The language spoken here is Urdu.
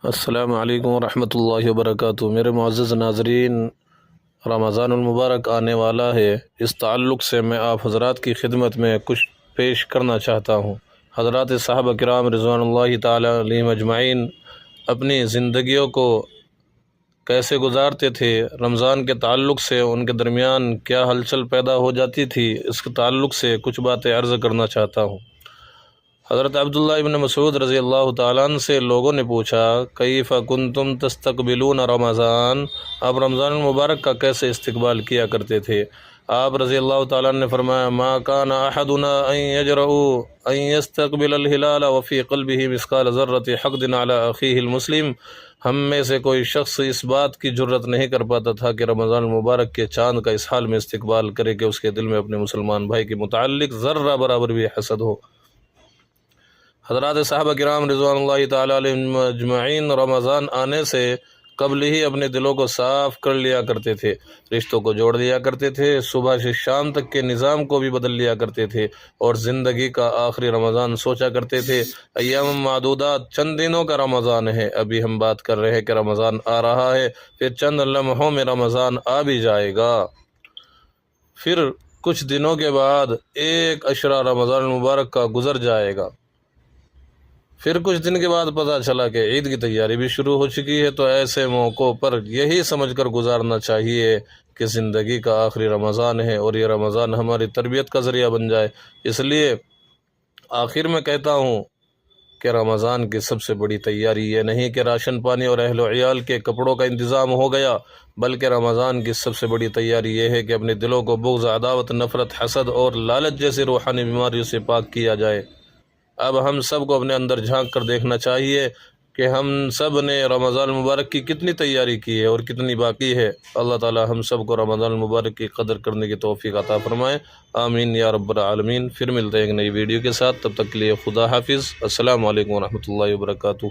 السلام علیکم ورحمۃ اللہ وبرکاتہ۔ میرے معزز ناظرین، رمضان المبارک آنے والا ہے۔ اس تعلق سے میں آپ حضرات کی خدمت میں کچھ پیش کرنا چاہتا ہوں۔ حضرات صحابہ کرام رضوان اللہ تعالی علیہم اجمعین اپنی زندگیوں کو کیسے گزارتے تھے، رمضان کے تعلق سے ان کے درمیان کیا ہلچل پیدا ہو جاتی تھی، اس کے تعلق سے کچھ باتیں عرض کرنا چاہتا ہوں۔ حضرت عبداللہ ابن مسعود رضی اللہ تعالیٰ عنہ سے لوگوں نے پوچھا، کیف کنتم تستقبلون رمضان، آپ رمضان المبارک کا کیسے استقبال کیا کرتے تھے؟ آپ رضی اللہ تعالیٰ عنہ نے فرمایا، ما کان احدنا ان یجرؤ ان یستقبل الہلال وفی قلبہ مثقال ذرۃ حقد علی اخیہ المسلم، ہم میں سے کوئی شخص اس بات کی جرت نہیں کر پاتا تھا کہ رمضان المبارک کے چاند کا اس حال میں استقبال کرے کہ اس کے دل میں اپنے مسلمان بھائی کے متعلق ذرہ برابر بھی حسد ہو۔ حضرات صحابہ کرام رضوان اللہ تعالیٰ علیہم اجمعین رمضان آنے سے قبل ہی اپنے دلوں کو صاف کر لیا کرتے تھے، رشتوں کو جوڑ لیا کرتے تھے، صبح سے شام تک کے نظام کو بھی بدل لیا کرتے تھے، اور زندگی کا آخری رمضان سوچا کرتے تھے۔ ایام معدودات، چند دنوں کا رمضان ہے، ابھی ہم بات کر رہے ہیں کہ رمضان آ رہا ہے، پھر چند لمحوں میں رمضان آ بھی جائے گا، پھر کچھ دنوں کے بعد ایک عشرہ رمضان المبارک کا گزر جائے گا، پھر کچھ دن کے بعد پتہ چلا کہ عید کی تیاری بھی شروع ہو چکی ہے۔ تو ایسے موقعوں پر یہی سمجھ کر گزارنا چاہیے کہ زندگی کا آخری رمضان ہے اور یہ رمضان ہماری تربیت کا ذریعہ بن جائے۔ اس لیے آخر میں کہتا ہوں کہ رمضان کی سب سے بڑی تیاری یہ نہیں کہ راشن پانی اور اہل و عیال کے کپڑوں کا انتظام ہو گیا، بلکہ رمضان کی سب سے بڑی تیاری یہ ہے کہ اپنے دلوں کو بغض، عداوت، نفرت، حسد اور لالچ جیسی روحانی بیماریوں سے پاک کیا جائے۔ اب ہم سب کو اپنے اندر جھانک کر دیکھنا چاہیے کہ ہم سب نے رمضان المبارک کی کتنی تیاری کی ہے اور کتنی باقی ہے۔ اللہ تعالی ہم سب کو رمضان المبارک کی قدر کرنے کی توفیق عطا فرمائے، آمین یا رب العالمین۔ پھر ملتے ہیں ایک نئی ویڈیو کے ساتھ، تب تک کے لیے خدا حافظ۔ السلام علیکم ورحمۃ اللہ وبرکاتہ۔